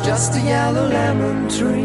just a yellow lemon tree.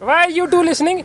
Why are you two listening?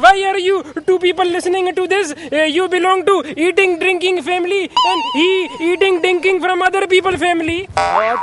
Why are you two people listening to this? You belong to eating drinking family and he eating drinking from other people family.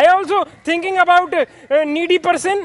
I also thinking about needy person.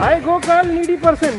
I go call needy person.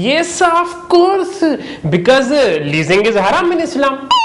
Yes, of course, because leasing is haram in Islam.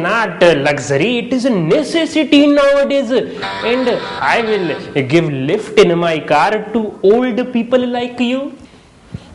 not luxury, it is a necessity nowadays. And I will give lift in my car to old people like you.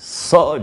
100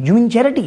You mean charity?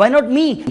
Why not me?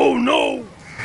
Oh no!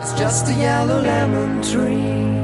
It's just a yellow lemon tree.